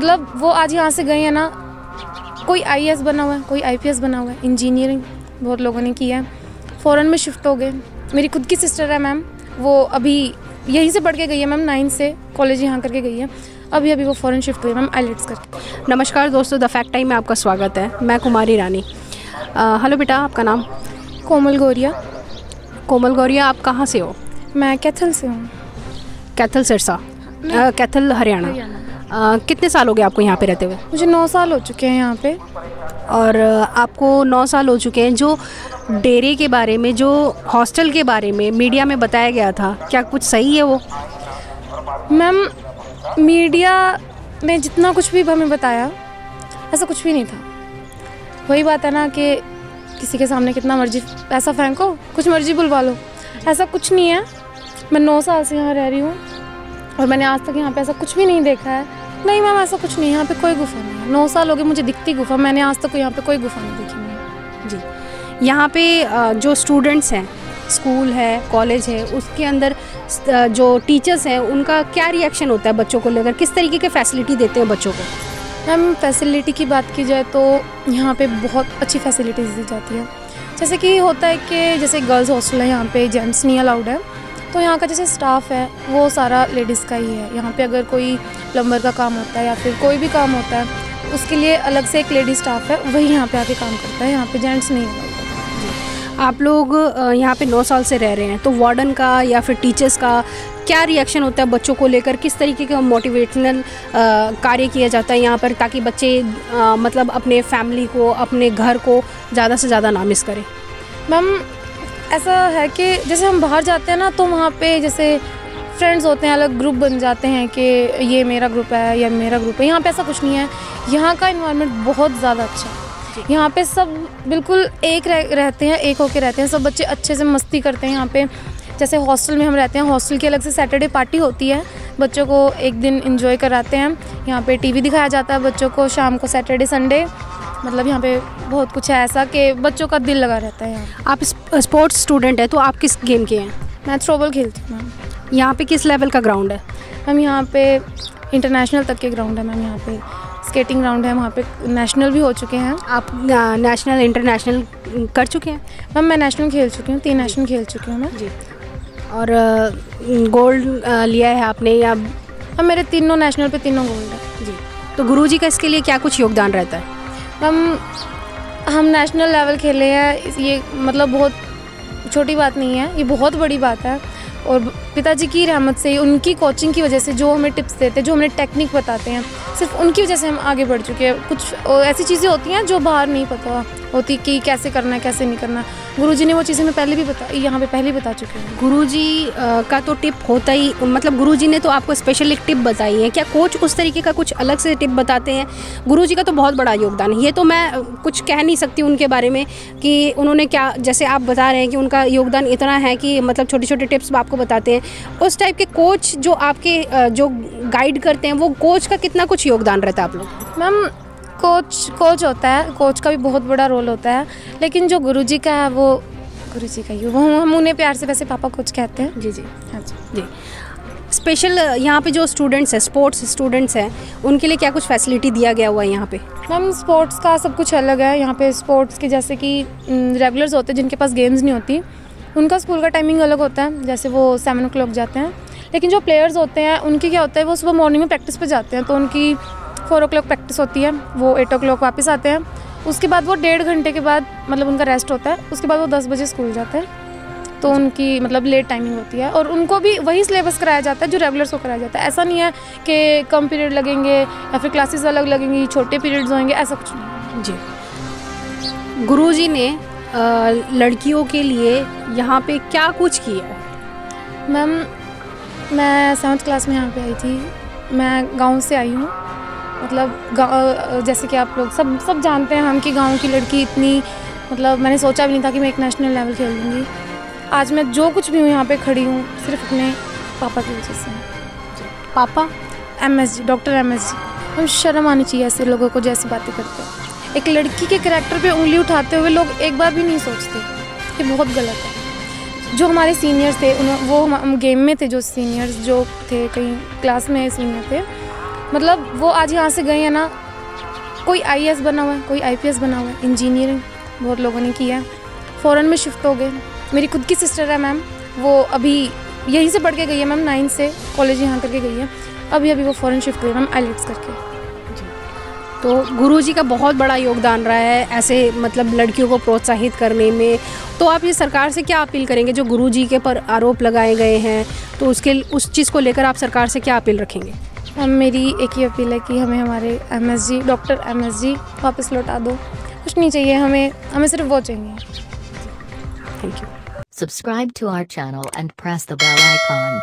मतलब वो आज यहाँ से गए हैं ना, कोई IAS बना हुआ है, कोई IPS बना हुआ है, इंजीनियरिंग बहुत लोगों ने किया है, फ़ॉरेन में शिफ्ट हो गए। मेरी खुद की सिस्टर है मैम, वो अभी यहीं से पढ़ के गई है मैम, 9 से कॉलेज यहाँ करके गई है, अभी वो फ़ॉरेन शिफ्ट हुई है मैम IELTS करके। नमस्कार दोस्तों, द फैक्ट टाइम में आपका स्वागत है। मैं कुमारी रानी। हेलो बेटा, आपका नाम? कोमल गौरिया। कोमल गौरिया, आप कहाँ से हो? मैं कैथल से हूँ। कैथल सिरसा, कैथल हरियाणा। कितने साल हो गए आपको यहाँ पे रहते हुए? मुझे 9 साल हो चुके हैं यहाँ पे। और आपको 9 साल हो चुके हैं। जो डेरे के बारे में, जो हॉस्टल के बारे में मीडिया में बताया गया था, क्या कुछ सही है वो? मैम, मीडिया ने जितना कुछ भी हमें बताया, ऐसा कुछ भी नहीं था। वही बात है ना कि किसी के सामने कितना मर्जी पैसा फेंको, कुछ मर्जी बुलवा लो, ऐसा कुछ नहीं है। मैं 9 साल से यहाँ रह रही हूँ और मैंने आज तक यहाँ पे ऐसा कुछ भी नहीं देखा है। नहीं मैम, ऐसा कुछ नहीं है, यहाँ पे कोई गुफा नहीं है। 9 साल हो गए मुझे दिखती गुफा, मैंने आज तक यहाँ पे कोई गुफा नहीं देखी मैम। जी, यहाँ पे जो स्टूडेंट्स हैं, स्कूल है, कॉलेज है, उसके अंदर जो टीचर्स हैं, उनका क्या रिएक्शन होता है बच्चों को लेकर? किस तरीके के फैसिलिटी देते हैं बच्चों को? मैम, फैसिलिटी की बात की जाए तो यहाँ पे बहुत अच्छी फैसिलिटीज़ दी जाती है। जैसे कि होता है कि जैसे गर्ल्स हॉस्टल है, यहाँ पे जेंट्स नहीं अलाउड है, तो यहाँ का जैसे स्टाफ है वो सारा लेडीज़ का ही है। यहाँ पे अगर कोई प्लम्बर का काम होता है या फिर कोई भी काम होता है, उसके लिए अलग से एक लेडी स्टाफ है, वही यहाँ पे आके काम करता है। यहाँ पे जेंट्स नहीं है। आप लोग यहाँ पे 9 साल से रह रहे हैं, तो वार्डन का या फिर टीचर्स का क्या रिएक्शन होता है बच्चों को लेकर? किस तरीके का मोटिवेशनल कार्य किया जाता है यहाँ पर, ताकि बच्चे मतलब अपने फैमिली को, अपने घर को ज़्यादा से ज़्यादा ना मिस करें? मैम, ऐसा है कि जैसे हम बाहर जाते हैं ना, तो वहाँ पे जैसे फ्रेंड्स होते हैं, अलग ग्रुप बन जाते हैं कि ये मेरा ग्रुप है या मेरा ग्रुप है। यहाँ पे ऐसा कुछ नहीं है। यहाँ का इन्वायरमेंट बहुत ज़्यादा अच्छा है। यहाँ पे सब बिल्कुल एक रहते हैं, एक होके रहते हैं। सब बच्चे अच्छे से मस्ती करते हैं यहाँ पे। जैसे हॉस्टल में हम रहते हैं, हॉस्टल की अलग से सैटरडे पार्टी होती है, बच्चों को एक दिन एंजॉय कराते हैं। यहाँ पे टीवी दिखाया जाता है बच्चों को शाम को, सैटरडे संडे। मतलब यहाँ पे बहुत कुछ है ऐसा कि बच्चों का दिल लगा रहता है यहाँ। आप स्पोर्ट्स स्टूडेंट है, तो आप किस गेम के हैं? मैं थ्रोबॉल खेलती हूँ मैम। यहाँ पे किस लेवल का ग्राउंड है? मैम, यहाँ पे इंटरनेशनल तक के ग्राउंड है मैम। यहाँ पे स्केटिंग ग्राउंड है, वहाँ पे नेशनल भी हो चुके हैं। आप नेशनल इंटरनेशनल कर चुके हैं? मैम, मैं नेशनल खेल चुकी हूँ, 3 नेशनल खेल चुकी हूँ मैं। जी। और गोल्ड लिया है आपने या? मैम, मेरे तीनों नेशनल पे तीनों गोल्ड है। जी। तो गुरुजी का इसके लिए क्या कुछ योगदान रहता है? हम नेशनल लेवल खेले हैं, ये मतलब बहुत छोटी बात नहीं है, ये बहुत बड़ी बात है। और पिताजी की रहमत से, उनकी कोचिंग की वजह से, जो हमें टिप्स देते हैं, जो हमें टेक्निक बताते हैं, सिर्फ उनकी वजह से हम आगे बढ़ चुके हैं। कुछ ऐसी चीज़ें होती हैं जो बाहर नहीं पता होती कि कैसे करना है, कैसे नहीं करना। गुरुजी ने वो चीज़ें मैं पहले भी यहाँ पे पहले ही बता चुके हैं। गुरुजी का तो टिप होता ही, मतलब गुरुजी ने तो आपको स्पेशल एक टिप बताई है। क्या कोच उस तरीके का कुछ अलग से टिप बताते हैं? गुरुजी का तो बहुत बड़ा योगदान है, ये तो मैं कुछ कह नहीं सकती उनके बारे में कि उन्होंने क्या, जैसे आप बता रहे हैं कि उनका योगदान इतना है कि मतलब छोटे छोटे टिप्स आपको बताते हैं। उस टाइप के कोच जो आपके जो गाइड करते हैं, वो कोच का कितना कुछ योगदान रहता है आप लोग? मैम, कोच होता है, कोच का भी बहुत बड़ा रोल होता है, लेकिन जो गुरुजी का है वो गुरुजी का ही, वो हम उन्हें प्यार से वैसे पापा कोच कहते हैं। जी जी, हाँ जी जी। स्पेशल यहाँ पे जो स्टूडेंट्स हैं, स्पोर्ट्स स्टूडेंट्स हैं, उनके लिए क्या कुछ फैसिलिटी दिया गया हुआ है यहाँ पे? मैम, स्पोर्ट्स का सब कुछ अलग है यहाँ पे। स्पोर्ट्स के जैसे कि रेगुलर्स होते हैं जिनके पास गेम्स नहीं होती, उनका स्कूल का टाइमिंग अलग होता है। जैसे वो 7 o'clock जाते हैं, लेकिन जो प्लेयर्स होते हैं उनकी क्या होता है, वो सुबह मॉर्निंग में प्रैक्टिस पे जाते हैं, तो उनकी 4 o'clock प्रैक्टिस होती है, वो 8 o'clock वापस आते हैं। उसके बाद वो 1.5 घंटे के बाद मतलब उनका रेस्ट होता है, उसके बाद वो 10 बजे स्कूल जाते हैं। तो उनकी मतलब लेट टाइमिंग होती है, और उनको भी वही सिलेबस कराया जाता है जो रेगुलर्स को कराया जाता है। ऐसा नहीं है कि कम पीरियड लगेंगे या फिर क्लासेस अलग लगेंगी, छोटे पीरियड्स होंगे, ऐसा कुछ नहीं। जी। गुरुजी ने लड़कियों के लिए यहाँ पे क्या कुछ किया है? मैम, मैं 7th क्लास में यहाँ पे आई थी। मैं गांव से आई हूँ, मतलब जैसे कि आप लोग सब जानते हैं हम कि गांव की लड़की इतनी, मतलब मैंने सोचा भी नहीं था कि मैं एक नेशनल लेवल खेल लूँगी। आज मैं जो कुछ भी हूँ यहाँ पे खड़ी हूँ, सिर्फ अपने पापा की वजह से। पापा? MSG, doctor MSG। हम शर्म आनी चाहिए ऐसे लोगों को जैसी बातें करते हैं। एक लड़की के कैरेक्टर पे उंगली उठाते हुए लोग एक बार भी नहीं सोचते, ये बहुत गलत है। जो हमारे सीनियर्स थे, वो हम गेम में थे, जो सीनियर्स जो थे, कहीं क्लास में सीनियर थे, मतलब वो आज यहाँ से गए हैं ना, कोई IAS बना हुआ है, कोई IPS बना हुआ है, इंजीनियरिंग बहुत लोगों ने किया है, फ़ॉरेन में शिफ्ट हो गए। मेरी खुद की सिस्टर है मैम, वो अभी यहीं से पढ़ के गई है मैम, 9 से कॉलेज यहाँ करके गई है, अभी वो फ़ॉरेन शिफ्ट हुई है मैम IELTS करके। तो गुरुजी का बहुत बड़ा योगदान रहा है ऐसे मतलब लड़कियों को प्रोत्साहित करने में। तो आप ये सरकार से क्या अपील करेंगे, जो गुरुजी के पर आरोप लगाए गए हैं, तो उस चीज़ को लेकर आप सरकार से क्या अपील रखेंगे? मेरी एक ही अपील है कि हमें हमारे MSG डॉक्टर MSG वापस लौटा दो, कुछ नहीं चाहिए हमें सिर्फ वो चाहिए। Thank you. Subscribe to our channel and press the bell icon.